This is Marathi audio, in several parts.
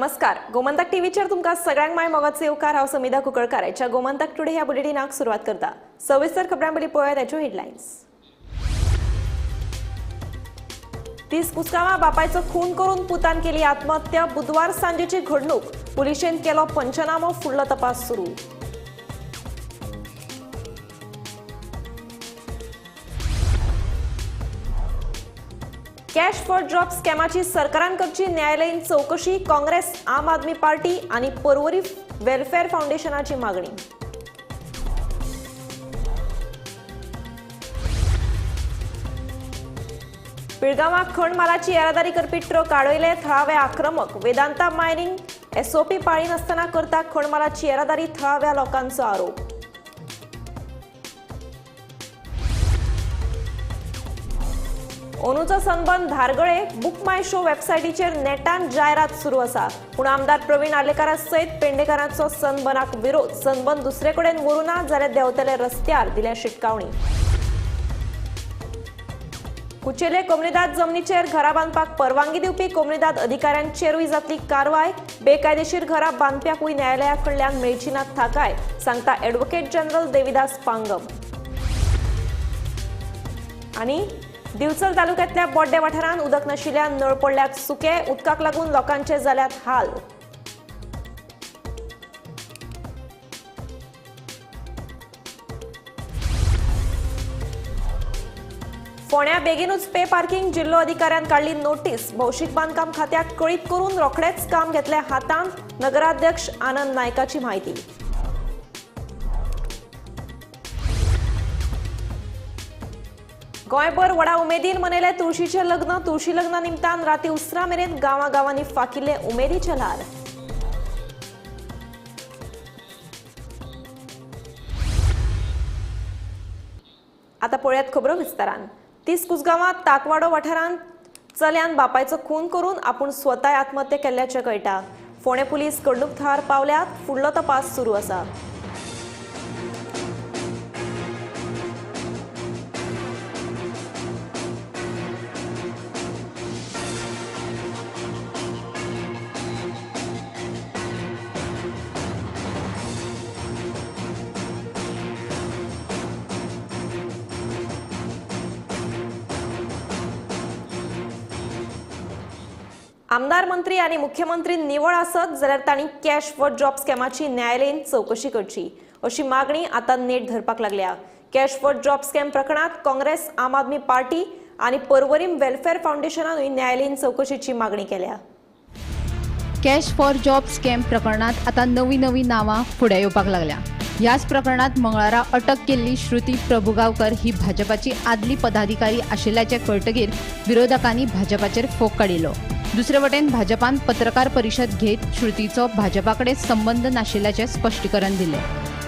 नमस्कार. गोमंतक टीव्हीचेर तुमकां सगळ्यांक माय मोगाचो येवकार. हांव समिधा कुंकळकार. आयच्या गोमंतक टुडे ह्या बुलेटिनाक सुरवात करता. सविस्तर खबरां पयलीं पळोवया ताच्यो हेडलायन्स. 30 कुस्कांवां बापायचो खून करून पुतान केली आत्महत्या. बुधवार सांजेची घडणूक. पुलिशेन केलो पंचनामो. फुडलो तपास सुरू. कॅश फॉर जॉब स्कॅमाची सरकारान करची न्यायालयीन चौकशी. काँग्रेस, आम आदमी पार्टी आणि परवरी वेलफेअर फाउंडेशनाची मागणी. पिळगांवां खण मालाची येरादारी करपी ट्रक आडयले. थळावे आक्रमक. वेदांता मायनिंग एसओपी पाळी नासतना करता खण मालाची येरादारी. थळाव्या लोकांचो आरोप. ओनूचो सनबर्न धारगळे. बुक माय शो वेबसायटीचेर नेटान जायरात सुरू आसा. पूण आमदार प्रवीण आर्लेकारा सयत पेडणेकारांचो सनबर्नाक विरोध. सनबर्न दुसरे कडेन व्हरूं ना जाल्यार देंवतले रस्त्यार, दिल्या शिटकावणी. कुचेले कोमनीदाद जमनीचेर घरां बांदपाक परवानगी दिवपी कोमनीदाद अधिकाऱ्यांचेरूय जातली कारवाय. बेकायदेशीर घरां बांदप्याकूय न्यायालया कडल्यान मेळची ना थाकाय, सांगता एडव्होकेट जनरल देविदास पांगम. आनी दिवचल तालुक्यांतल्या बोड्डे वाठारांत उदक नाशिल्ल्यान नळ पडल्यात सुके. उदकाक लागून लोकांचे जाल्यात हाल. फोंड्या बेगीनूच पे पार्किंग. जिल्लो अधिकाऱ्यान काडली नोटीस. भौशीक बांदकाम खात्याक कळीत करून रोखडेच काम घेतले हातांत. नगराध्यक्ष आनंद नायकाची म्हायती. गोंयभर व्हडा उमेदीन मनयले तुळशीचे लग्न. तुळशी लग्ना निमतान राती उसरा मेरेन गांवांनी फाकिल्ले उमेदीचे ल्हार. आता पळयात खबरो विस्तारान. 30 कुसगांवां ताकवाडो वाठारांत चल्यान बापायचो खून करून आपूण स्वताय आत्महत्या केल्ल्याचें कळटा. फोंडे पुलीस घडणूक थळार पावल्यात. फुडलो तपास सुरू आसा. आमदार, मंत्री आणि मुख्यमंत्री निवळ आसत जाल्यार तांणी कॅश फॉर जॉब स्कॅमाची न्यायालयीन चौकशी करची, अशी मागणी आता नेट धरपाक लागल्या. कॅश फॉर जॉब स्कॅम प्रकरणात काँग्रेस, आम आदमी पार्टी आणि परवरी वेलफेअर फाउंडेशनानूय न्यायालयीन चौकशीची मागणी केल्या. कॅश फॉर जॉब स्कॅम प्रकरणात आता नवी नावां फुडें येवपाक लागल्या. ह्याच प्रकरणात मंगळारा अटक केल्ली श्रुती प्रभुगांवकर ही भाजपाची आदली पदाधिकारी आशिल्ल्याचे कळटकीर विरोधकांनी भाजपाचेर फोग काडिल्लो. दुसरे वटेन भाजपान पत्रकार परिशद घेत श्रुतीचो भाजपाकडे संबंध नाशिल्ल्याचे स्पष्टीकरण दिले.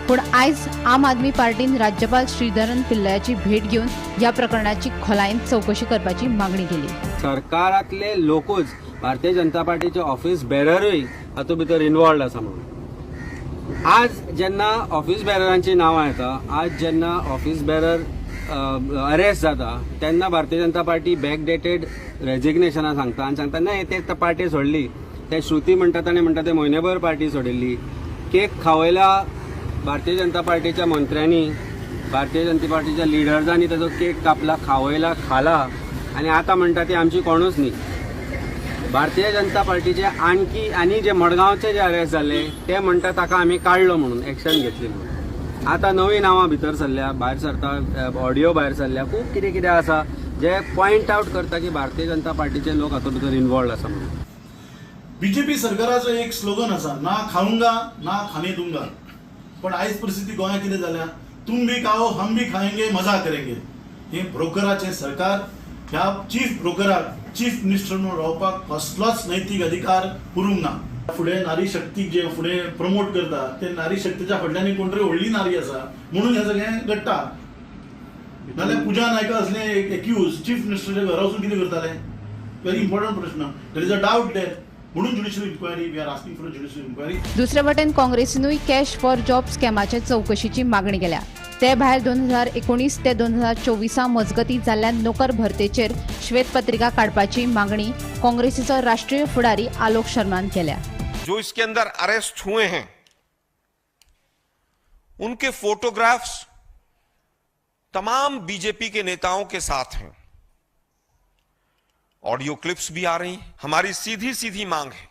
पूण आयज आम आदमी पार्टीन राज्यपाल श्रीधरन पिल्लयाची भेट घेवन ह्या प्रकरणाची खोलायेन चौकशी करपाची मागणी केली. सरकारातले लोकूच भारतीय जनता पार्टीचे ऑफिस बेररूय हातूंत भितर इन्वॉल्ड आसा म्हणून. आज जेन्ना ऑफिस बेररांची नांवां येता, आज जेन्ना ऑफिस बेरर अरेस्ट जाता, तेन्ना भारतीय जनता पार्टी बॅकडेटेड रेजिग्नेशनां सांगता आनी सांगता नाही ते पार्टी सोडली. ते श्रुती म्हणटा ताणें म्हणटा ते म्हयनेभर पार्टी सोडिल्ली. केक खावयला भारतीय जनता पार्टीच्या मंत्र्यांनी, भारतीय जनता पार्टीच्या लिडर्सांनी ताजो केक कापला, खावयला, खाला आनी आतां म्हणटा ती आमची कोणूच न्ही. भारतीय जनता पार्टीचे आनी जे मडगांवचे जे अरेस्ट जाल्ले ते म्हणटा ताका आमी काडलो म्हणून, एक्शन घेतली म्हणून. आता नवी नावां भितर सरल्या, भायर सरता, ऑडियो भायर सरल्या, खूब कितें आसा जे पॉइंट आउट करता की भारतीय जनता पार्टीचे लोक हातूंत भितर इन्वॉल्ड आसा म्हणून. बीजेपी सरकाराचो एक स्लोगन आसा, ना खाऊंगा ना खाने दूंगा. पण आयज परिस्थिती गोंयांत कितें जाल्या, तुम भी खाओ हम भी खाएंगे मजा करेंगे. हे ब्रोकराचे सरकार, ह्या चीफ ब्रोकराक चीफ मिनिस्टर म्हणून रावपाक कसलोच नैतीक अधिकार उरूंक ना. फुडें नारी शक्तीक जे फुडें प्रमोट करता ते नारी शक्तीच्या फाटल्यान कोण तरी व्हडली नारी आसा म्हणून हें सगळें घडटा. नाल्यार पूजा नायका असले एक्यूज चीफ मिनिस्टरच्या घरा वचून कितें करताले? व्हेरी इम्पॉर्टंट प्रश्न. There is a doubt there. म्हणून judicial inquiry, we are asking for judicial inquiry. दुसरे वटेन काँग्रेसीनूय कॅश फॉर जॉब स्कॅमाचे चौकशीची मागणी केल्या. ते भायर 2019 ते 2024 मजगती जाल्ल्या नोकर भरतेचेर श्वेतपत्रिका काडपाची मागणी काँग्रेसीचो राष्ट्रीय फुडारी आलोक शर्मान केल्या. जो इसके अंदर अरेस्ट हुए हैं उनके फोटोग्राफ्स तमाम बीजेपी के नेताओं के साथ हैं। ऑडियो क्लिप्स भी आ रही हैं। हमारी सीधी सीधी मांग है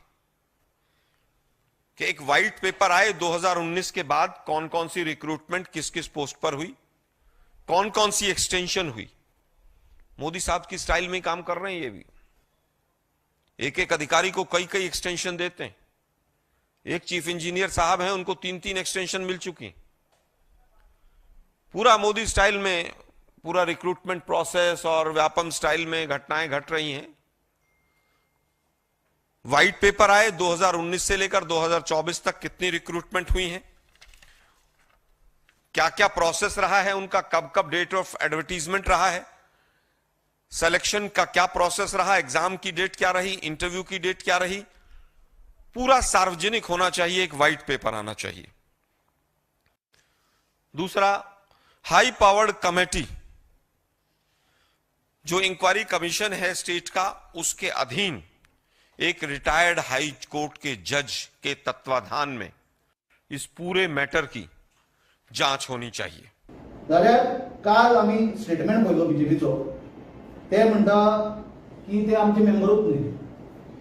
कि एक व्हाइट पेपर आए 2019 के बाद कौन कौन सी रिक्रूटमेंट किस किस पोस्ट पर हुई, कौन कौन सी एक्सटेंशन हुई। मोदी साहब की स्टाइल में काम कर रहे हैं ये भी। एक एक अधिकारी को कई कई एक्सटेंशन देते हैं। एक चीफ इंजीनियर साहब हैं, उनको 3-3 एक्सटेंशन मिल चुकी। पूरा मोदी स्टाइल में पूरा रिक्रूटमेंट प्रोसेस और व्यापम स्टाइल में घटनाएं घट रही हैं। व्हाइट पेपर आए 2019 से लेकर 2024 तक कितनी रिक्रूटमेंट हुई है, क्या क्या प्रोसेस रहा है उनका, कब कब डेट ऑफ एडवर्टीजमेंट रहा है, सिलेक्शन का क्या प्रोसेस रहा, एग्जाम की डेट क्या रही, इंटरव्यू की डेट क्या रही, पूरा सार्वजनिक होना चाहिए। एक व्हाइट पेपर आना चाहिए। दूसरा, हाई पावर्ड कमेटी जो इंक्वायरी कमीशन है स्टेट का, उसके अधीन एक रिटायर्ड हाई कोर्ट के जज के तत्वाधान में इस पूरे मैटर की जांच होनी चाहिए। जाल्यार काल आमी स्टेटमेंट पळयलो बीजेपीचो, ते म्हणटा की ते आमचे मेंबरूच न्ही।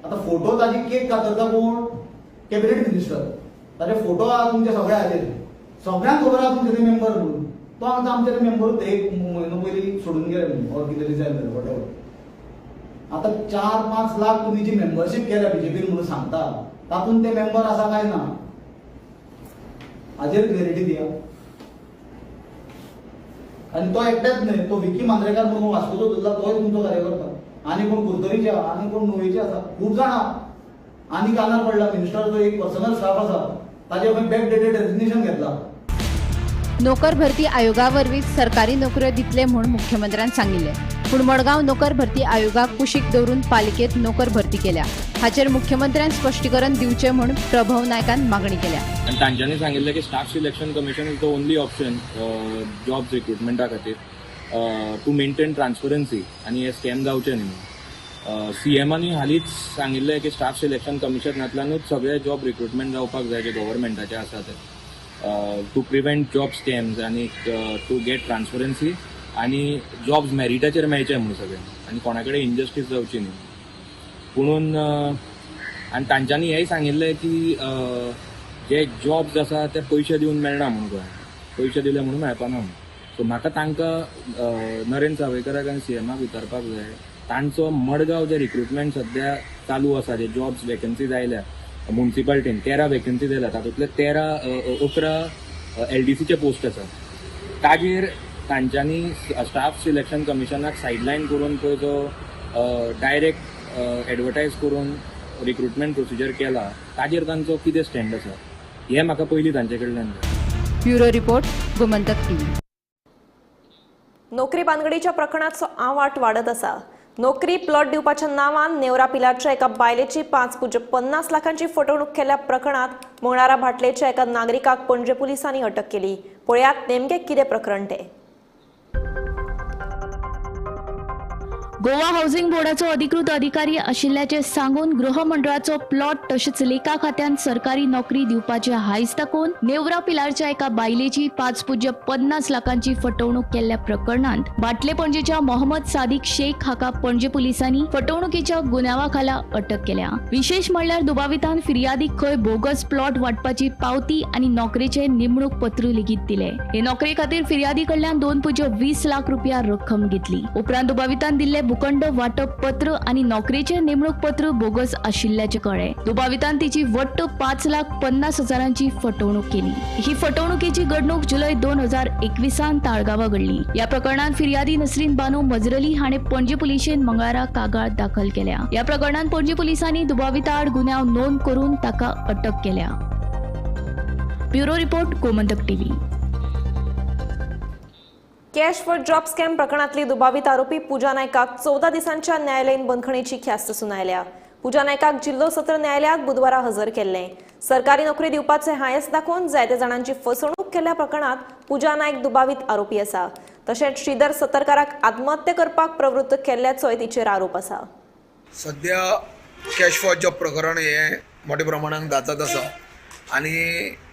आता फोटो ताजी केक कातरता कोण? Cabinet minister. ताजे फोटो आहा तुमच्या सगळ्या हाजेर, सगळ्यांक खबर आहा तुमचे ते मेंबर म्हणून। तो आमचा आमचे मेंबरूच एक म्हयनो पयलीं सोडून गेले म्हणून, और कितें रिजायन जालें वॉटेवर। आता 4-5 लाख तुम्ही जी मेंबरशीप केल्या बीजेपीन म्हणून सांगता, तातूंत ते मेंबर आसा काय ना, हाजेर क्लॅरिटी दिया। आणि तो एकटेच न्ही, तो विकी मांद्रेकार म्हणून वास्कोचो धरला, तोय तुमचो कार्यकर्ता। आनी कोण कुर्तरीचे आहा, आनी कोण नुवेचे आसा, खूब जाण आहा। आनी कानार पडला मिनिस्टरचो एक पर्सनल स्टाफ आसा, ताजे बॅक डेटेड रेजिग्नेशन घेतला। नोकर भरती आयोगावरवीच सरकारी नोकऱ्यो दितले म्हणून मुख्यमंत्र्यांनी सांगिल्ले, पूण मडगांव नोकर भरती आयोगाक कुशीक दवरून पालिकेत नोकर भरती केल्या। हाचेर मुख्यमंत्र्यांनी स्पश्टीकरण दिवचे म्हणून प्रभव नायकान मागणी केल्या। आणि तांच्यांनी सांगिल्लें की staff selection commission is the only option job रिक्रुटमेंटा खातीर टू मेंटेन ट्रान्सपरन्सी आनी हे स्कॅम जावचे न्ही म्हणून। सीएमांनी हालींच सांगिल्लें की स्टाफ सिलेक्शन कमिशनांतल्यानूच सगळे जॉब रिक्रुटमेंट जावपाक जाय जे गव्हर्मेंटाचे आसा ते, टू प्रिव्हेंट जॉब स्कॅम्स आनी टू गेट ट्रान्सपरन्सी आनी जॉब्स मेरिटाचेर मेळचे म्हणून सगळे, आनी कोणा कडेन इनजस्टीस जावची न्ही म्हणून। आनी तांच्यांनी हेंय सांगिल्लें की जे जॉब्स आसा ते पयशे दिवन मेळना म्हणून, गोंयांत पयशे दिले म्हणून मेळपाना म्हणून। सो म्हाका तांकां नरेंद्र सावयकाराक आनी सीएमाक विचारपाक जाय, तांचो मडगांव जे रिक्रुटमेंट सद्या चालू आसा, जे जॉब्स वेकन्सीज आयल्या म्युनिसिपालिटीन 13 वेकन्सीज आयल्या, तातूंतले 11 LDCचे पोस्ट आसा, ताजेर तांच्यांनी स्टाफ सिलेक्शन कमिशनाक सायडलायन करून पळय जो डायरेक्ट एडवर्टायज करून रिक्रुटमेंट प्रोसिजर केला, ताजेर तांचो कितें स्टँड आसा हें म्हाका पयलीं तांचे कडल्यान जाय। Bureau report, Gomantak TV. नोकरी बांदगडीच्या प्रकरणाचो आवाठ वाडत आसा। नोकरी प्लॉट दिवपाच्या नांवान नेवरा पिलारच्या एका बायलेची 5.50 लाखांची फटवणूक केल्या प्रकरणात मंगळारा भाटलेच्या एका नागरिकाक पणजे पुलिसांनी अटक केली। पळयात नेमके कितें प्रकरण तें। गोवा हाऊसिंग बोर्डाचो अधिकृत अधिकारी आशिल्ल्याचे सांगून गृहमंडळाचो प्लॉट तशेंच लेखा खात्यान सरकारी नोकरी दिवपाचे हायस दाखोवन नेवरा पिलारच्या एका बायलेची 5.50 लाखांची फटवणूक केल्ल्या प्रकरणात भाटले पणजेच्या मोहम्मद सादिक शेख हाका पणजे पुलिसांनी फटवणुकीच्या गुन्यांवाखाला अटक केल्या। विशेष म्हणल्यार दुबावितान फिर्यादीक खंय बोगस प्लॉट वाटपाची पावती आणि नोकरेचे नेमणूक पत्र लेगीत दिले। हे नोकरे खातीर फिर्यादी कडल्यान 2.20 लाख रुपया रक्कम घेतली। उपरांत दुबावितान दिल्ले भूखंड वाटप पत्र आणि नोकरेचे नेमणूक पत्र बोगस आशिल्ल्याचे कळले। दुबावितान तिची वट्ट 5,50,000ची फटवणूक केली। ही फटवणुकीची घडणूक जुलै 2021 ताळगावा घडली। या प्रकरणात फिर्यादी नसरीन बानू मजरली हाणे पणजे पुलिशेन मंगळारा कागाळ दाखल केल्या। या प्रकरणात पणजे पुलिसांनी दुबाविता आड गुन्यांव नोंद करून ताका अटक केल्या। Bureau report, Gomantak TV. Cash for job scam प्रकरणातली दुबावित आरोपी पूजा नायकाक 14 दिसांच्या न्यायालयीन बंदखणीची ख्यास्त सुनायल्या। पूजा नायकाक जिल्लो सत्र न्यायालयात बुधवारा हजर केल्ले। सरकारी नोकरी दिवपाचे हायस दाखोवन जायत्या जाणांची फसवणूक केल्ल्या प्रकरणात पूजा नायक दुबावित आरोपी आसा। तशेंच श्रीधर सतरकाराक आत्महत्या करपाक प्रवृत्त केल्ल्याचोय तिचेर आरोप आसा। सध्या कॅश फॉर जॉब प्रकरण हे मोठ्या प्रमाणात गाजत आसा आनी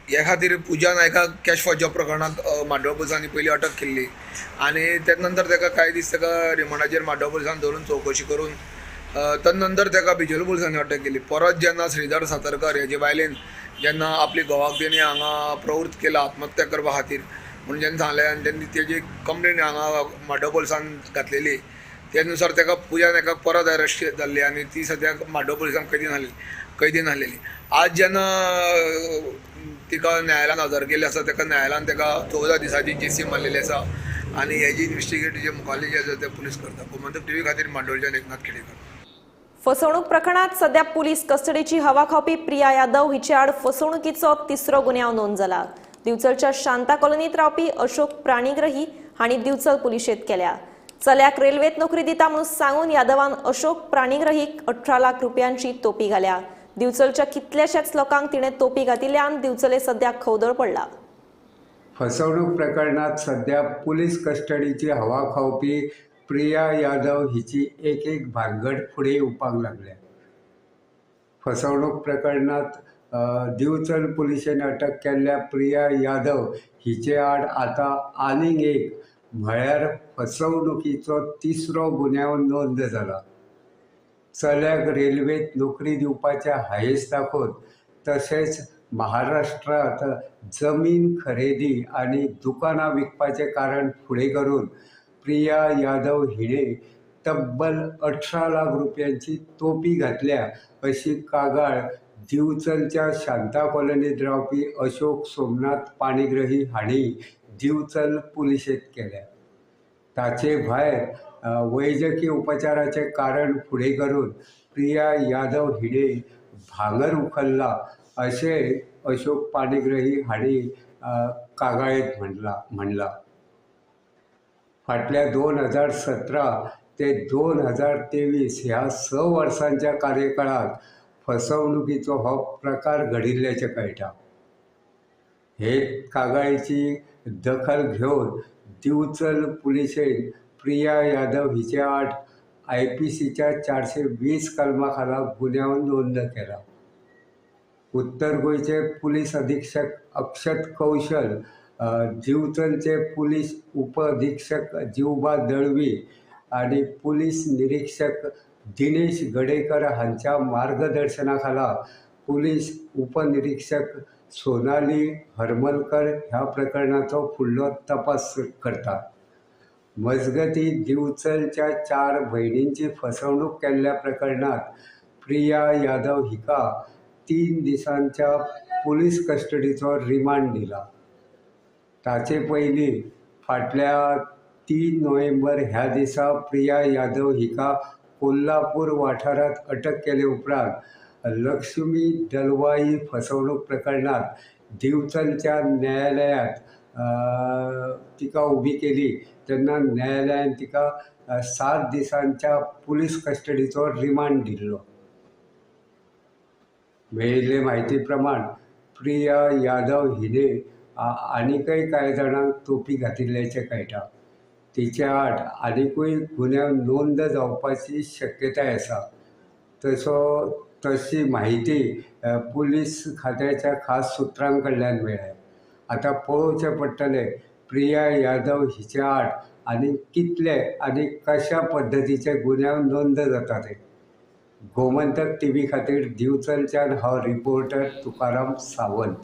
ह्या खातीर पुजा नायकाक कॅश फॉर जॉब प्रकरणांत म्हाड्डोळ पुलिसांनी पयलीं अटक केल्ली आनी तेच नंतर ताका कांय दीस ताका रिमांडाचेर म्हाड्डोळ पुलिसान धरून चवकशी करून तदनंतर ताका बिजोली पुलिसांनी अटक केली. परत जेन्ना श्रीधर सातरकर हेजे बायलेन जेन्ना आपली घोवाक तेणी हांगा प्रवृत्त केला आत्महत्या करपा खातीर म्हणून जेन्ना सांगलें आनी तेन्नी तेजी कंप्लेन हांगा म्हाड्डोळ पुलिसान घातलेली ते नुसार ताका पुजा नायकाक परत अरेस्ट जाल्ली आनी ती सद्याक म्हाड्डोळ पुलिसान कैदीन आहलेली. आज जेन्ना तिका न्यायालयान हजर केल्ली आसा ताका न्यायालयान ताका 14 दिसांची जेसी मारलेली आसा आनी हेजी इन्व्हेस्टिगेट जे मुखाल्ली जे आसा ते पुलीस करता. गोमंतक टीव्ही खातीर म्हाड्डोळच्यान एकनाथ खेडेकर. फसवणूक प्रकरणात सध्या पुलीस कस्टडीची हवा खावपी प्रिया यादव हिचे आड फसवणुकीचो 3रो गुन्यांव नोंद जाला. दिवचलच्या शांता कॉलनीत रावपी अशोक प्राणीग्रही हांणी दिवचल पुलिशेंत केल्या. चल्याक रेल्वेत नोकरी दिता म्हणून सांगून यादवान अशोक प्राणीग्रहीक 18 लाख रुपयांची तोपी घाल्या. दिवचलच्या कितल्याशाच लोकांक तिणें तोपी घातिल्ल्यान दिवचले सध्या खवदळ पडला. फसवणूक प्रकरणात सध्या पोलीस कस्टडीची हवा खावपी प्रिया यादव हिची एक भानगड फुडें येवपाक लागल्या. फसवणूक प्रकरणात दिवचल पुलिशेन अटक केल्ल्या प्रिया यादव हिचे आड आतां आनीक एक म्हळ्यार फसवणुकीचो 3रो गुन्यांव नोंद जाला. चल्याक रेल्वेत नोकरी दिवपाच्या हायेस दाखोवन तशेंच महाराष्ट्रात जमीन खरेदी आनी दुकानां विकपाचें कारण फुडें करून प्रिया यादव हिणें तब्बल 18 लाख रुपयांची तोपी घातल्या अशी कागाळ दिवचलच्या शांता कॉलनीत रावपी अशोक सोमनाथ पाणीग्रही हांणी दिवचल पुलिशेंत केल्या. ताचे भायर वैजकी उपचाराचे कारण फुडें करून प्रिया यादव हिणें भांगर उखल्ला अशें अशोक पाणीग्रही हांणी कागाळीत म्हणला. फाटल्या 2017 ते 2023 ह्या 6 वर्सांच्या कार्यकाळात फसवणुकीचो हो प्रकार घडिल्ल्याचें कळटा. हे कागाळीची दखल घेवन दिवचल पुलिशेन प्रिया यादव हिचे आड IPCच्या 420 कलमा खाला गुन्यांव नोंद केला. उत्तर गोंयचे पुलीस अधीक्षक अक्षत कौशल, दिवचलचे पुलीस उप अधीक्षक जिवबा दळवी आनी पुलीस निरीक्षक दिनेश गडेकर हांच्या मार्गदर्शना खाला पुलीस उपनिरीक्षक सोनाली हरमलकर ह्या प्रकरणाचो फुडलो तपास करतात. मजगती दिवचलच्या 4 भयणींची फसवणूक केल्ल्या प्रकरणात प्रिया यादव हिका 3 दिसांच्या पुलीस कस्टडीचो रिमांड दिला. ताचे पयलीं फाटल्या 3 नोव्हेंबर ह्या दिसा प्रिया यादव हिका कोल्हापूर वाठारांत अटक केले उपरांत लक्ष्मी दलवाई फसवणूक प्रकरणात दिवचलच्या न्यायालयांत तिका उबी केली तेन्ना न्यायालयान तिका 7 दिसांच्या पुलीस कस्टडीचो रिमांड दिल्लो. मेळिल्ले म्हायती प्रमाण प्रिया यादव हिणें आनीकय कांय जाणांक तोपी घातिल्ल्याचें कळटा. तिच्या आड आनीकूय गुन्यांव नोंद जावपाची शक्यताय आसा. तशी म्हायती पुलीस खात्याच्या खास सुत्रां कडल्यान मेळ्ळ्या. आतां पळोवचें पडटलें प्रिया यादव हिच्या आड आनी कितले आनी कशा पद्दतीचे गुन्यांव नोंद जाता ते. गोमंतक टीव्ही खातीर दिवचलच्यान हांव रिपोर्टर तुकाराम सावंत.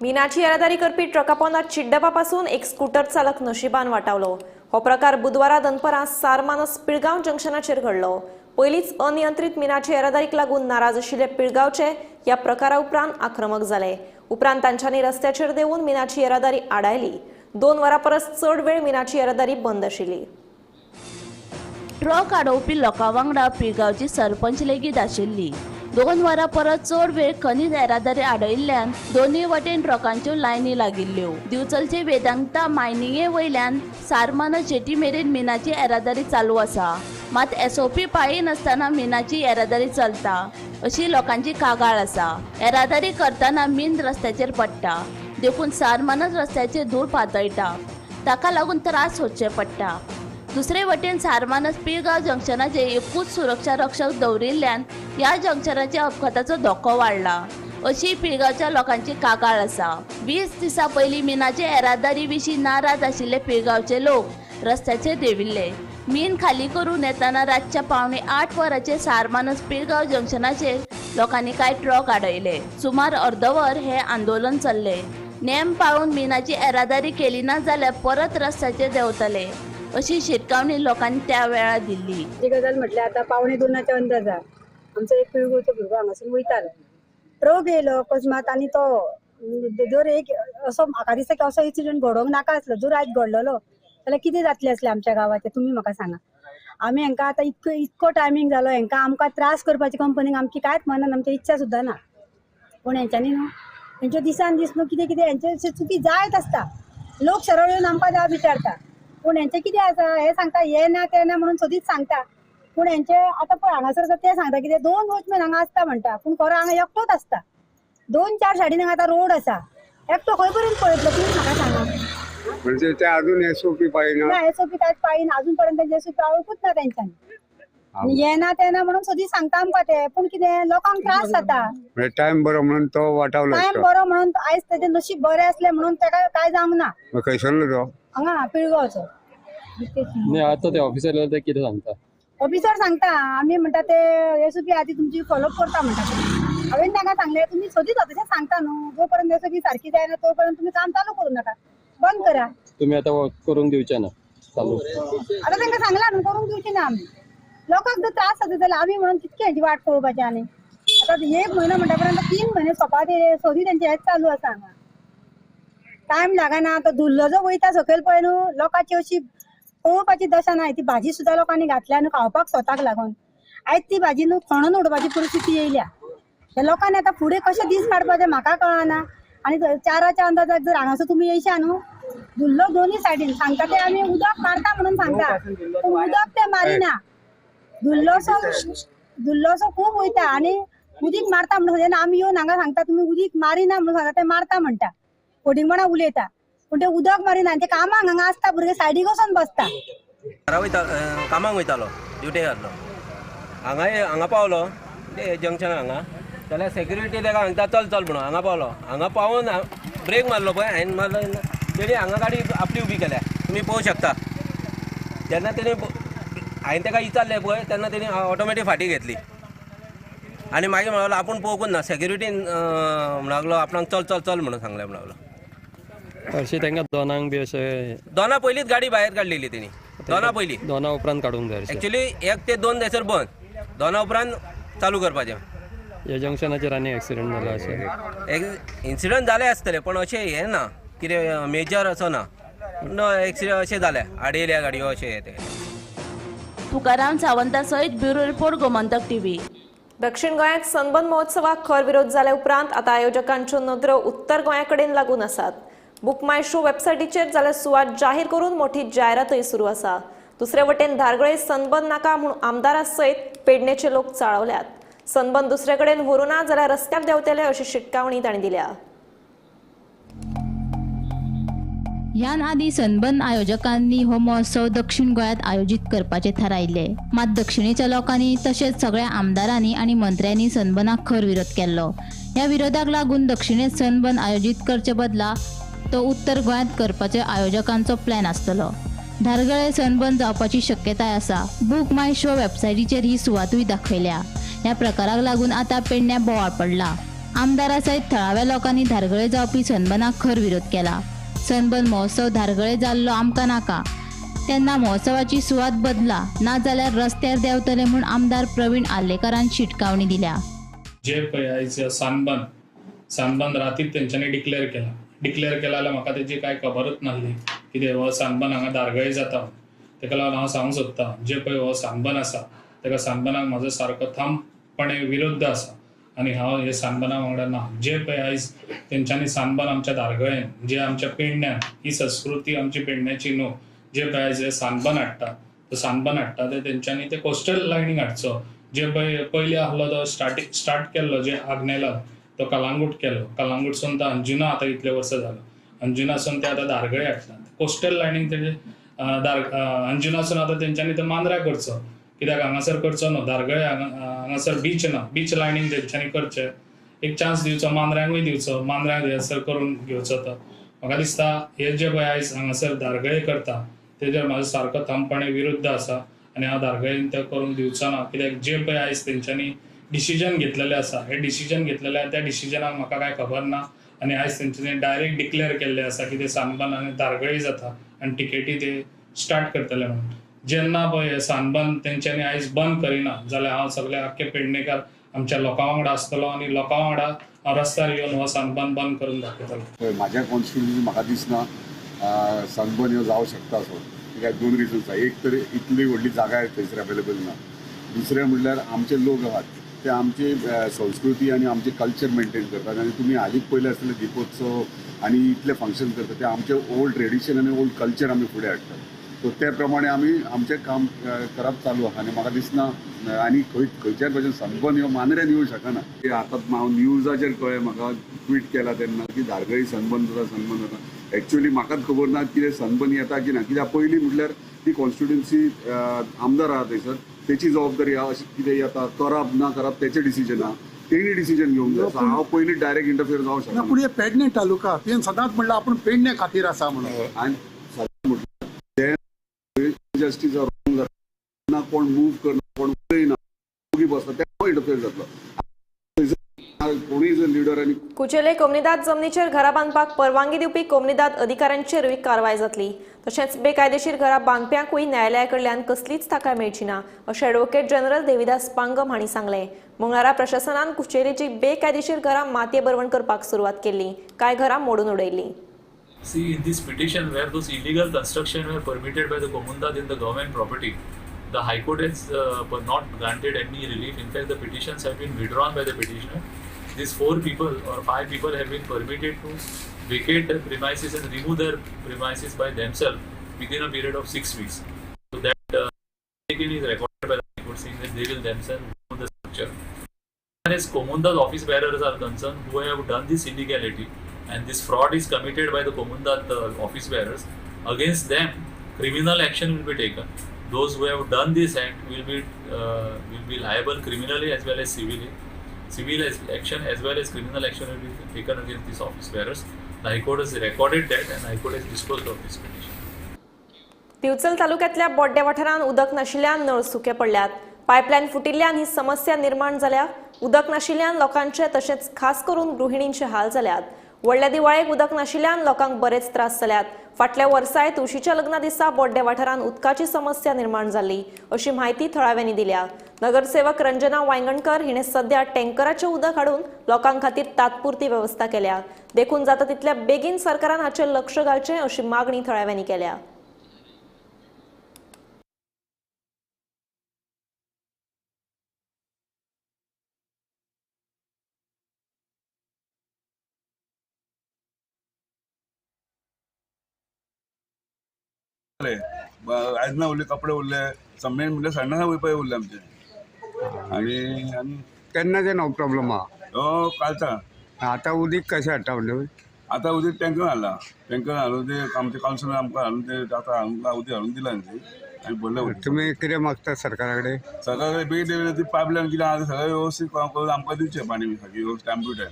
मिनाची येरादारी करपी ट्रका पोंदात चिड्डपा पासून एक स्कूटर चालक नशिबान वाटावलो. हो प्रकार बुधवारा दनपारां सारमानस पिळगांव जंक्शनाचेर घडलो. पयलींच अनियंत्रीत मिनाची येरादारीक लागून नाराज आशिल्ले पिळगांवचे ह्या प्रकारा उपरांत आक्रमक जाले. उपरांत तांच्यांनी रस्त्याचेर देंवून मिनाची येरादारी आडायली. 2 वरां परस चड वेळ मिनाची येरादारी बंद आशिल्ली. ट्रक अडवपी लोकां वांगडा पिळगांवची सरपंच लेगीत आशिल्ली. 2 वरां परस चड वेळ खनिज येरादारी आडयिल्ल्यान दोनूय वटेन ट्रकांच्यो लायनी लागिल्ल्यो. दिवचलचे वेदांता मायनिंगे वयल्यान सारमानस जेटी मेरेन मिनाची येरादारी चालू आसा. मात SOP पाळी नासतना मिनाची येरादारी चलता अशी लोकांची कागाळ आसा. येरादारी करतना मिन रस्त्याचेर पडटा देखून सारमानस रस्त्याचेर धूळ पातळटा. ताका लागून त्रास सोंसचे पडटा. दुसरे वटेन सारमानस पिळगांव जंक्शनाचेर एकूच सुरक्षा रक्षक दवरिल्ल्यान ह्या जंक्शनाच्या अपघाताचो धोको वाडला अशी पिळगांवच्या लोकांची कागाळ आसा. 20 दिसां पयलीं मिनाचे येरादारी विशीं नाराज आशिल्ले पिळगांवचे लोक रस्त्याचेर देंविल्ले. मीन खाली करून येताना रातच्या 7:45 वरांचेर सारमानस पिळगांव जंक्शनाचेर लोकांनी कांय ट्रक आडयले. सुमार अर्दवर हे आंदोलन चल्ले. नेम पाळून मिनाची येरादारी केली ना जाल्यार परत रस्त्याचेर देंवतले अशी शिटकावणी लोकांनी त्या वेळार दिल्ली. जी गजाल म्हटल्यार आतां 1:45 अंदाजा आमचो एक पिळगोचो भुरगो हांगासून वयतालो. ट्रक येयलो अकस्मात आनी तो जर एक असो म्हाका दिसता की असो इन्सिडंट घडोवंक नाका आसलो. जर आयज घडलेलो जाल्यार कितें जातलें असलें आमच्या गांवाचें तुमी म्हाका सांगा. आमी हांकां आतां इतको टायमींग जालो हांकां आमकां त्रास करपाची कंपनीक आमची कांयच मनान आमची इच्छा सुद्दां ना. पूण हेंच्यांनी न्हू हेंच्यो दिसान दीस न्हू कितें कितें हेंचे चुकी जायत आसता. लोक सरळ येवन आमकां जाप विचारता पूण हेंचें कितें आसा हे सांगता हे ना ते ना म्हणून सदींच सांगता. पूण हेंचे आतां पळय हांगासर आसा ते सांगता कितें 2 वॉचमॅन हांगा आसता म्हणटा पूण खरो हांगा एकटोच आसता. 2-4 सायडीन हांगा आतां रोड आसा एकटो खंय पर्यंत पळयतलो तुमी म्हाका सांगा. म्हणजे ते अजून SOP पाहिना ना SOP कांयच पाळिना अजून पर्यंत SOP पाळोवंकूच ना तेंच्यांनी. हे ना ते ना म्हणून सदींच सांगता आमकां ते पूण कितें लोकांक त्रास जाता. टाइम बरो म्हणून तो वाटावलो टायम बरो म्हणून आयज तेजें नशीब बरें असलें म्हणून ताका कांय जावंक ना. खंयसरलो तो हांगा पिळगांवचो. आता ते ऑफिसर ते कितें सांगता ऑफिसर सांगता आमी म्हणटा ते SOP आदी तुमची फॉलोअप करता म्हणटा. हांवें ताका सांगलें तुमी सदींच तशें सांगता न्हू जो पर्यंत SOP सारकी जायना तो पर्यंत तुमी काम चालू करूं नाका बंद करा. तुम्ही आता करून दिवचे ना चालू आतां तांकां सांगला न्हू करूंक दिवची ना आमी. लोकांक जर त्रास जाता जाल्यार आमी म्हणून कितके हेंची वाट पळोवपाची आनी. आतां 1 म्हयनो म्हणटा पर्यंत 3 म्हयने सोंपाचे सोदी तेंचे हेच चालू आसा हांगा. टायम लागना तो धुल्लो जो वयता सकयल पळय न्हू लोकांची अशी पळोवपाची दशा ना. ती भाजी सुद्दां लोकांनी घातल्या न्हू खावपाक स्वताक लागून. आयज ती भाजी न्हू खणून उडोवपाची परिस्थिती येयल्या. त्या लोकांनी आतां फुडें कशें दीस काडपाचे म्हाका कळना. आनी 4च्या अंदाजाक जर हांगासर तुमी येयशा न्हू धुल्लो दोनी सायडीन सांगता ते आमी उदक मारता म्हणून सांगता पूण उदक ते मारिना. धुल्लोसो खूब वयता आनी उदीक मारता म्हणून आमी येवन हांगा सांगता तुमी उदीक मारिना म्हणून सांगता ते मारता म्हणटा फोडिंगपणा उलयता पूण ते उदक मारिना. ते कामाक हांगा आसता भुरगे सायडीक वचोन बसता. कामाक वयतालो ड्युटी घातलो हांगा पावलो ते जंक्शन हांगा जाल्यार सेक्युरिटी ताका सांगता चल चल म्हणून हांगा पावलो. हांगा पावून ब्रेक मारलो पळय हांवें मारलो तेणी हांगा गाडी आपली उबी केल्या तुमी पळोवंक शकता. जेन्ना तेणी हांवें ताका विचारलें पळय तेन्ना तेणी ऑटोमॅटीक फाटी घेतली आनी मागीर म्हणलो आपूण पळोवंकूच ना. सेक्युरिटीन म्हणलो आपणाक चल चल चल म्हणून सांगलें म्हणलो. हरशीं तांकां दोनांक बी अशें दोना पयलींच गाडी भायर काडलेली तेणी. दोना पयलीं दोना उपरांत काडूंक जाय एक्चुली 1 ते 2 थंयसर बंद दोना उपरांत चालू करपाचें. ह्या जंक्शनाचेर आनी एक्सिडेंट जाला अशें इन्सिडंट जाले आसतले पण अशें हें ना कितें मेजर असो ना. एक्सिडंट अशें जाले आडयल्या गाडयो अशें हे ते. तुकाराम सावंता सयत ब्युरो रिपोर्ट गोमंतक TV. दक्षिण गोंयांत सनबर्न महोत्सवाक खर विरोध जाल्या उपरांत आतां आयोजकांच्यो नदरो उत्तर गोंया कडेन लागून आसात. बुक माय शो वेबसायटीचेर जाल्यार सुवात जाहीर करून मोठी जायरातय सुरू आसा. दुसरे वटेन धारगळे सनबर्न नाका म्हणून आमदारा सयत पेडणेचे लोक चाळवल्यात. सनबर्न दुसरे कडेन व्हरू ना जाल्यार रस्त्यार देंवतले अशी शिटकावणी तांणी दिल्या. ह्यान आदी सनबर्न आयोजकांनी हो महोत्सव दक्षिण गोंयांत आयोजीत करपाचे थारायले. मात दक्षिणेच्या लोकांनी तशेंच सगळ्या आमदारांनी आनी मंत्र्यांनी सनबर्नाक खर विरोध केल्लो. ह्या विरोधाक लागून दक्षिणेत सनबर्न आयोजीत करचे बदला तो उत्तर गोंयांत करपाचो आयोजकांचो प्लॅन आसतलो. धारगळे सनबर्न जावपाची शक्यताय आसा. बुक माय शो वेबसायटीचेर ही सुवातूय दाखयल्या. ह्या प्रकाराक लागून आतां पेडण्यां बोवाळ पडला. आमदारा सयत थळाव्या लोकांनी धारगळे जावपी सनबर्नाक खर विरोध केला. सनबर्न महोत्सव धारगळे जाल्लो आमकां नाका तेन्ना महोत्सवाची सुवात बदला ना जाल्यार रस्त्यार देंवतले म्हूण आमदार प्रवीण आर्लेकरान शिटकावणी दिल्या. जे पळय आयज सनबर्न रातीच तेंच्यांनी डिक्लेअर केला जाल्यार म्हाका तेजी कांय खबरूच नासली कितें हो सनबर्न हांगा धारगळे जाता. तेका लागून हांव सांगूंक सोदतां जे पळय हो सनबर्न आसा तेका सनबर्नाक म्हजो सारको ठामपणे विरोध आसा आनी हांव हे सनबर्ना वांगडा ना. जे पळय आयज तेंच्यांनी सनबर्न आमच्या धारगळेन जे आमच्या पेडण्यान ही संस्कृती आमची पेडण्याची न्हू जे पळय आयज हे सनबर्न हाडटा ते तेंच्यांनी ते कोस्टल लायनीक हाडचो. जे पळय पयलीं आसलो तो स्टार्ट केल्लो जे आग्नेला तो कलांगूट केलो. कलांगूटसून तो अंजुना आतां इतले वर्सां जालो. अंजुनासून ते आतां धारगळे हाडटात. कोस्टल लायनीक तेजे अंजुनासून आतां तेंच्यांनी तें मांद्र्या करचो, कित्याक हांगासर करचो न्हू, दारगळे हांगासर बीच ना, बीच लायनीन तेंच्यांनी करचें. एक चान्स दिवचो, मांद्र्यांकूय दिवचो, मांद्र्या हयसर करून घेवचो तो. म्हाका दिसता हे जे पळय आयज हांगासर दारगळे करता तेजेर म्हाजो सारको ठामपणे विरुद्ध आसा आनी हांव दारगळेन तें करूंक दिवचो ना, कित्याक जे पळय आयज तेंच्यांनी डिसिजन घेतलेलें आसा, हे डिसिजन घेतलेलें त्या डिसिजनाक म्हाका कांय खबर ना आनी आयज तेंच्यांनी डायरेक्ट डिक्लेअर केल्लें आसा की ते सानबंद आनी दारगळी जाता आनी टिकेटी ते स्टार्ट करतले म्हणून. जेन्ना पळय हे सानबंद तेंच्यांनी आयज बंद करिना जाल्यार हांव सगळे आख्खे पेडणेकार आमच्या लोकां वांगडा आसतलो आनी लोकां वांगडा हांव रस्त्यार येवन हो सानबंद बंद करून दाखयतलो. म्हाज्या कॉन्स्टिट्युन्सी म्हाका दिसना सनबर्न ह्यो जावं शकता असो. कित्याक 2 रिजन्स आहा. एक तर इतली व्हडली जागा थंयसर अवेलेबल ना. दुसरें म्हणल्यार आमचे लोक आहात ते आमची संस्कृती आनी आमचे कल्चर मेंटेन करतात आनी तुमी हालींच पयले आसतले दिपोत्सव आनी इतले फंक्शन करतात ते आमचे ओल्ड ट्रेडिशन आनी ओल्ड कल्चर आमी फुडें हाडटात. सो त्या प्रमाणे आमी आमचें काम करप चालू आहा आनी म्हाका दिसना आनी खंयच्याच भशेन सनबर्न ह्यो मांद्र्यान येवं शकना. आतां हांव न्यूजाचेर कळ्ळें, म्हाका ट्वीट केला तेन्ना की दारगळी सनबर्न जाता. एक्चुअली म्हाकाच खबर ना कितें सनबर्न येता की ना, कित्याक पयलीं म्हटल्यार ती कॉन्स्टिट्युन्सी आमदार आहा थंयसर, तेची जबाबदारी आहा. अशें कितें येता करप ना करप तेचें डिसिजन आहा, तेणी डिसिजन घेवंक जाय. सो हांव पयलीं डायरेक्ट इंटरफियर जावंक शकना. पूण हे पेडणे तालुका तुवें सदांच म्हणलां आपूण पेडणे खातीर आसा म्हणून. आनी जस्टीस ना कोण मूव करना, कोण उलयना, दोगी बसता तें इंटरफियर जातलो. कोणूय जर लिडर आनी कुचेले कोमनीदाद जमनीचेर घरां बांदपाक परवानगी दिवपी कोमनीदाद अधिकाऱ्यांचेरूय कारवाय जातली. तशेंच बेकायदेशीर घरां बांदप्यांकूय न्यायालया कडल्यान कसलीच थाकाय मेळची ना अशें ॲडव्होकेट जनरल देविदास पांगम हांणी सांगलें. मंगळारा प्रशासनान कुचेलीची बेकायदेशीर घरां मातये बरवण करपाक सुरवात केल्ली, कांय घरां मोडून उडयल्लीं. See, in this petition where those illegal construction were permitted by the Komundad in the government property, the High Court has not granted any relief. In fact, the petitions have been withdrawn by the petitioner. These 4 people or 5 people have been permitted to vacate the premises and remove their premises by themselves within a period of 6 weeks. So that is recorded by the High Court saying that they will themselves remove the structure. As Komundad office bearers are concerned who have done this illegality, and this fraud is committed by the Komundad office bearers, against them criminal action will be taken. Those who have done this act will be liable criminally as well as civilly. Civil action as well as criminal action will be taken against these office bearers. The High Court has recorded that and High Court has disposed of this petition. Bicholim तालुक्यातल्या बोड्ड्या वाठारांत उदक नाशिल्ल्यान नळ सुके पडल्यात. पायपलायन फुटिल्ल्यान ही समस्या निर्माण जाल्या. उदक नाशिल्ल्यान लोकांचे तशेंच खास करून गृहिणींचे हाल जाल्यात. व्हडल्या दिवाळेक उदक नाशिल्ल्यान लोकांक बरेच त्रास जाल्यात. फाटल्या वर्साय तुळशीच्या लग्ना दिसा बोड्ड्या वाठारांत उदकाची समस्या निर्माण जाल्ली अशी माहिती थळाव्यांनी दिल्या. नगरसेवक रंजना वांयगणकर हिणें सध्या टँकराचें उदक हाडून लोकां खातीर तात्पुरती वेवस्था केल्या. देखून जाता तितल्या बेगीन सरकारान हाचेर लक्ष घालचें अशी मागणी थळाव्यांनी केल्या. आयज ना उरले कपडे उरले मेन म्हणजे सण्ण वयपा उरले आमचे आनी केन्नाचे नो प्रॉब्लम आहा कालचा. आतां उदीक कशें हाडटा म्हणजे आतां उदीक टँकर हाडून ते आमचे कावन्सिलर आमकां हाडून ते आतां आमकां उदीक हाडून दिला न्ही आनी भरले. तुमी कितें मागता सरकारा कडेन? सरकार बेगीन ती पायपलायन कितें आहा सगळें वेवस्थीत करून आमकां दिवचें पाणी सारकी टायम टू टायम.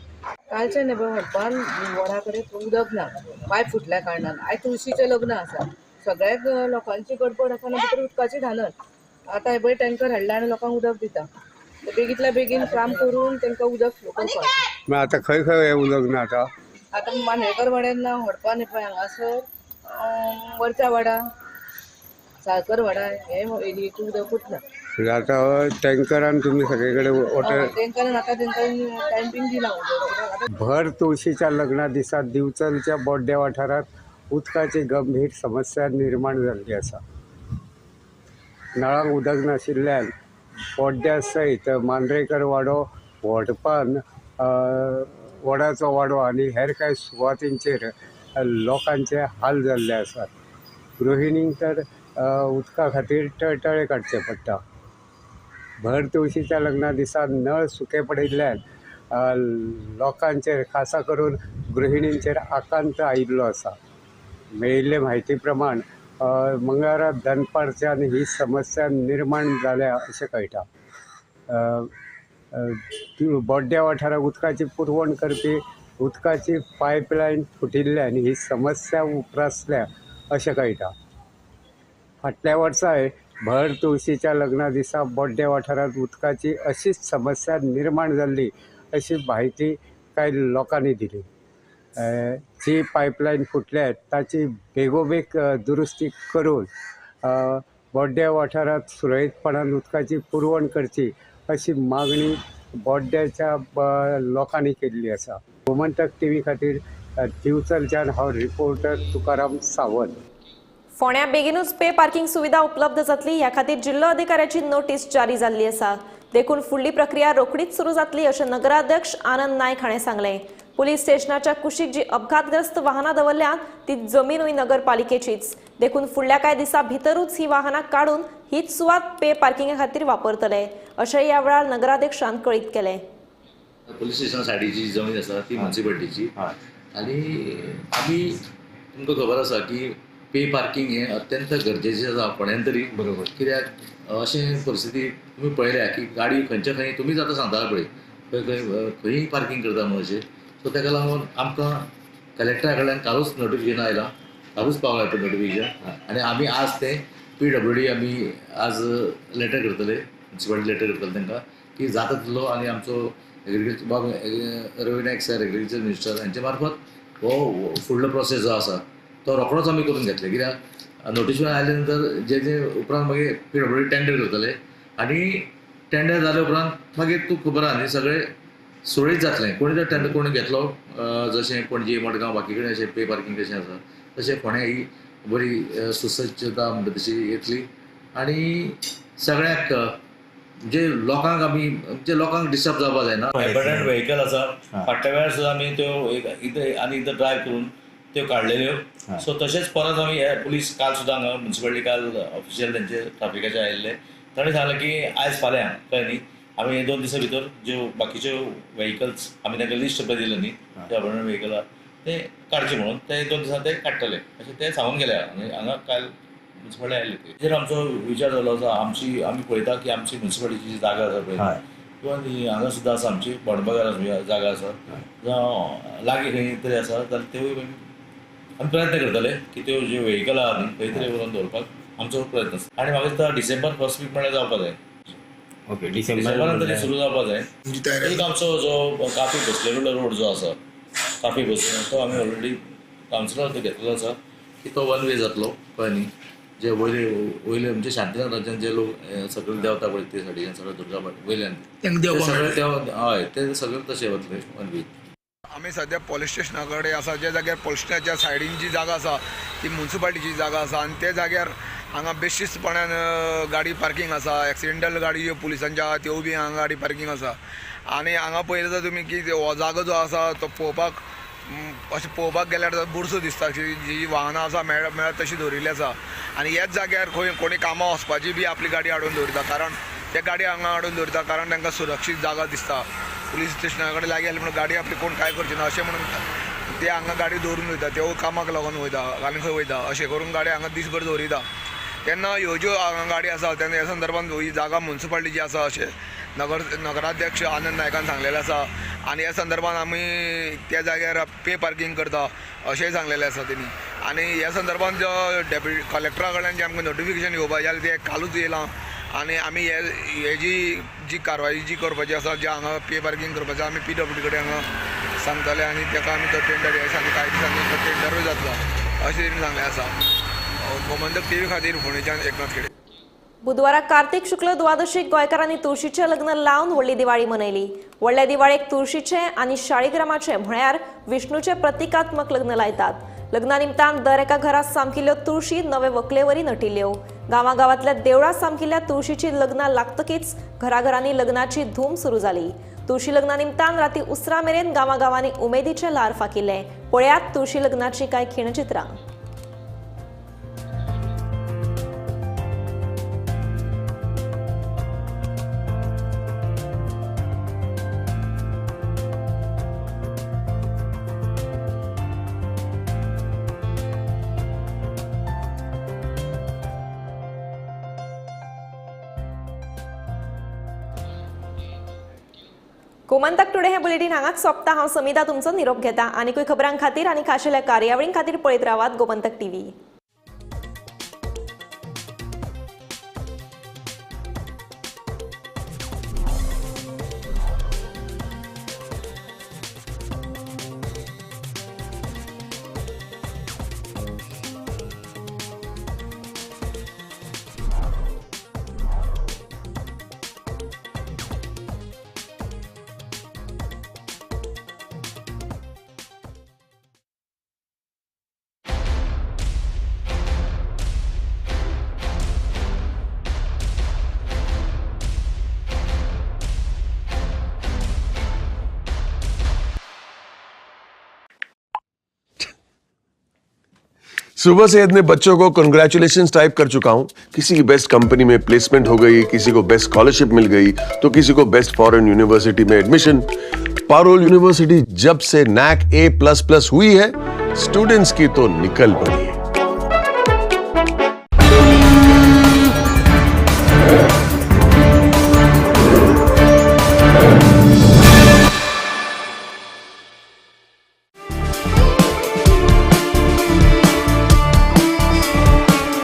कालचे न्हय हडपान वडा कडेन उदक ना, पायप फुटल्या कारणान. आयज तुळशीचें लग्न आसा, सगळ्याक लोकांची गडबड आसतना भितर उदकाची धानत. आतां हे पळय टँकर हाडला आनी लोकांक उदक दिता. बेगींतल्या बेगीन काम करून तांकां उदक फ्लो करपाक. आतां खंय खंय हें उदक ना आतां? आतां मानेकर वाड्यान ना, हडपान पळय हांगासर वरच्या वाडा, साळकर वाडा हे एरियेक उदक फुटना. आतां टँकरान तुमी सगळे कडेन वॉटर टँकरान आतां तांकां टायमिंग दिना उदक. भर तुळशीच्या लग्ना दिसा दिवचलच्या बोड्ड्या वाठारांत उदकाची गंभीर समस्या निर्माण जाल्ली आसा. नळांक उदक नाशिल्ल्यान बोड्ड्या सयत मांद्रेकर वाडो, व्हडपान वडाचो वाडो आनी हेर कांय सुवातींचेर लोकांचे हाल जाल्ले आसात. गृहिणींक तर उदका खातीर टळटळे काडचे पडटा. भर तुळशीच्या लग्ना दिसा नळ सुके पडिल्ल्यान लोकांचेर खासा करून गृहिणींचेर आकांत आयिल्लो आसा. मेळिल्ले म्हायती प्रमाण मंगळारा दनपारच्यान ही समस्या निर्माण जाल्या अशें कळटा. बोड्ड्या वाठाराक उदकाची पुरवण करपी उदकाची पायपलायन फुटिल्ल्यान ही समस्या उप्रासल्या अशें कळटा. फाटल्या वर्साय भर तुळशीच्या लग्ना दिसा बोड्ड्या वाठारांत उदकाची अशीच समस्या निर्माण जाल्ली अशी म्हायती कांय लोकांनी दिली. जी पायपलायन फुटल्या ताची बेगोबेग दुरुस्ती करून बोड्ड्या वाठारांत सुरळीतपणान उदकाची पुरवण करची अशी मागणी बोड्ड्याच्या लोकांनी केल्ली आसा. गोमंतक टीव्ही खातीर दिवचलच्यान हांव रिपोर्टर तुकाराम सावंत. फोंड्या बेगीनूच पे पार्किंग सुविधा उपलब्ध जातली ह्या खातीर जिल्लो अधिकाऱ्याची नोटीस जारी जाल्ली आसा. देखून फुडली प्रक्रिया रोखडीच सुरू जातली अशें नगराध्यक्ष आनंद नायक हाणें सांगलें. पुलीस स्टेशनाच्या कुशीक जी अपघातग्रस्त वाहनां दवरल्यात ती जमीनूय नगरपालिकेचीच. देखून फुडल्या कांय दिसां भितरूच ही वाहनां काडून हीच सुवात पे पार्किंगा खातीर वापरतले अशें ह्या वेळार नगराध्यक्षान कळीत केलें. पुलीस स्टेशन सायडीची जमीन आसा ती म्युन्सिपालिटीची आनी आमी तुमकां खबर आसा की पे पार्किंग हें अत्यंत गरजेचें आसा कोण्यान तरी. बरोबर. कित्याक अशें परिस्थिती तुमी पळयल्या की गाडी खंयच्या खंय तुमीच आतां सांगताले पळय खंयी पार्किंग करता म्हणून अशें. सो ताका लागून आमकां कलेक्टरा कडल्यान कालूच नोटिफिकेशन आयलां, कालूच पावलां तें नोटिफिकेशन आनी आमी आज तें PWD आमी आज लेटर करतले, म्युन्सिपालिटी लेटर करतले तांकां की जाता तितलो आनी आमचो एग्रीकल्चर बाब Ravi Naik sir agriculture minister हांचे मार्फत हो फुडलो प्रोसेस जो आसा तो रोखडोच आमी करून घेतले. कित्याक नोटिफिकेशन आयले नंतर जे उपरांत मागीर PWD टेंडर करतले आनी टेंडर जाले उपरांत मागीर तूं खबर आहा न्ही सगळें सुरळीत जातलें. कोणी जर टेंडर कोणी घेतलो जशें पणजी मडगांव बाकी कडेन अशें पे पार्किंग कशें आसा तशें फोंड्या ही बरी सुसज्जता म्हणटा तशी येतली आनी सगळ्याक जे लोकांक आमी जे लोकांक डिस्टर्ब जावपा जायना. एबंडंट व्हेकल आसा फाटल्या वेळार सुद्दां आमी त्यो एकदां ड्रायव्ह करून त्यो काडलेल्यो. सो तशेंच परत आमी पुलीस काल सुद्दां हांगा म्युन्सिपालिटी काल ऑफिशियल तेंचे ट्राफिकाचे आयिल्ले. ताणें सांगलें की आयज फाल्यां कळ्ळें न्ही आमी 2 दिसां भितर ज्यो बाकीच्यो व्हेकल्स आमी तांकां लिस्ट पळय दिलें न्ही ते एबंडंट व्हेकलां ते काडचे म्हणून ते 2 दिसां ते काडटले अशें ते सांगून गेले. आनी हांगा काल म्युन्सिपालिटी आयिल्ले तेजेर आमचो विचार जालो आसा. आमी पळयता की आमची म्युन्सिपालिटीची जी जागा आसा पळय किंवा हांगा सुद्दां आसा आमची बडबगार जागा आसा जावं लागीं खंय तरी आसा जाल्यार त्योय आमी प्रयत्न करतले की त्यो ज्यो व्हेकल आहा न्ही खंय तरी व्हरून दवरपाक आमचो प्रयत्न आसा. आनी म्हाका दिसता डिसेंबर फर्स्ट वीक म्हळ्यार जावपा जाय. ओके. डिसेंबरान तरी सुरू जावपा जाय. एक आमचो जो काफी बसलेलो रोड जो आसा काफी बसलेलो तो आमी ऑलरेडी कावन्सिलर तो घेतलेलो आसा की तो 1 वे जातलो कळ्ळें न्ही. जे वयले म्हणजे शांतीनगराच्यान जे लोक सगळे देंवता पळय ते सायडीन सगळे दुर्गा वयल्यान हय ते सगळे तशें वतले 1 वे. आमी सध्या पोलीस स्टेशना कडेन आसा जे जाग्यार पोलीस स्टेशनाच्या सायडीन जी जागा आसा ती म्युन्सिपालिटीची जागा आसा आनी ते जाग्यार हांगा बेशिस्तपणान गाडी पार्किंग आसा. एक्सिडेंटल गाडी ज्यो पुलिसांच्या आहा त्यो बी हांगा गाडी पार्किंग आसा. आनी हांगा पळयलें जाल्यार तुमी की हो जागो जो आसा तो पळोवपाक गेल्यार बुरसो दिसता. जी वाहनां आसा मेळत तशी दवरिल्ली आसा आनी ह्याच जाग्यार खंय कोणी कामां वचपाची बी आपली गाडी हाडून दवरता कारण ते गाडी हांगा हाडून दवरता कारण तांकां सुरक्षीत जागा दिसता. पुलीस स्टेशना कडेन लागीं आसली म्हणून गाडी आपली कोण कांय करची ना अशें म्हणून ते हांगा गाडी दवरून वयता. त्यो कामाक लागून वयता आनी खंय वयता अशें करून गाडी हांगा दिसभर दवरिता. तेन्ना ह्यो ज्यो हांगा गाडी आसा तेन्ना ह्या संदर्भांत ही जागा म्युन्सिपालिटीची आसा अशें नगराध्यक्ष आनंद नायकान सांगलेलें आसा. आनी ह्या संदर्भांत आमी त्या जाग्यार पे पार्किंग करता अशेंय सांगलेलें आसा तेणी. आनी ह्या संदर्भांत जो डेप्युटी कलेक्टरा कडल्यान जें आमकां नोटिफिकेशन येवपा जाल्यार तें कालूच येयलां आनी आमी हे जी कारवाई जी करपाची आसा जे हांगा पे पार्किंग करपाचें आमी PWD कडेन हांगा सांगतले आनी ताका आमी तो टेंडर हे सांगले कांय दिसांनी तो टेंडरूय जातलो अशें तरेन सांगलें आसा. गोमंतक टीव्ही खातीर फोंडेच्यान एकनाथ खेडे. बुधवारा कार्तिक शुक्ल द्वादशीक गोंयकारांनी तुळशीचें लग्न लावन व्हडली दिवाळी मनयली. व्हडल्या दिवाळेक तुळशीचें आनी शाळीग्रामाचें म्हळ्यार विष्णूचें प्रतिकात्मक लग्न लायतात. लग्ना निमतान दर एका घरात सामकिल्ल्यो तुळशी नवे व्हंकलेवरी नटिल्ल्यो. गांवागांवांतल्या देवळां सामकिल्ल्या तुळशीची लग्नां लागतकीच घराघरांनी लग्नाची धूम सुरू जाली. तुळशी लग्ना निमतान राती उसरा मेरेन गांवागांवांनी उमेदीचें ल्हार फाकिल्लें. पळयात तुळशी लग्नाची कांय खिणचित्रां. गोमंतक टुडे हे बुलेटिन हांगाच सोंपता. हांव समिता तुमचो निरोप घेता. आनीकूय खबरां खातीर आनी खाशेल्या कार्यावळीं खातीर पळयत रावात गोमंतक टीव्ही. सुबह से अपने बच्चों को कंग्रेचुलेशंस टाइप कर चुका हूं. किसी की बेस्ट कंपनी में प्लेसमेंट हो गई, किसी को बेस्ट स्कॉलरशिप मिल गई, तो किसी को बेस्ट फॉरेन यूनिवर्सिटी में एडमिशन. पारुल यूनिवर्सिटी जब से NAC A++ हुई है, स्टूडेंट्स की तो निकल पड़ी.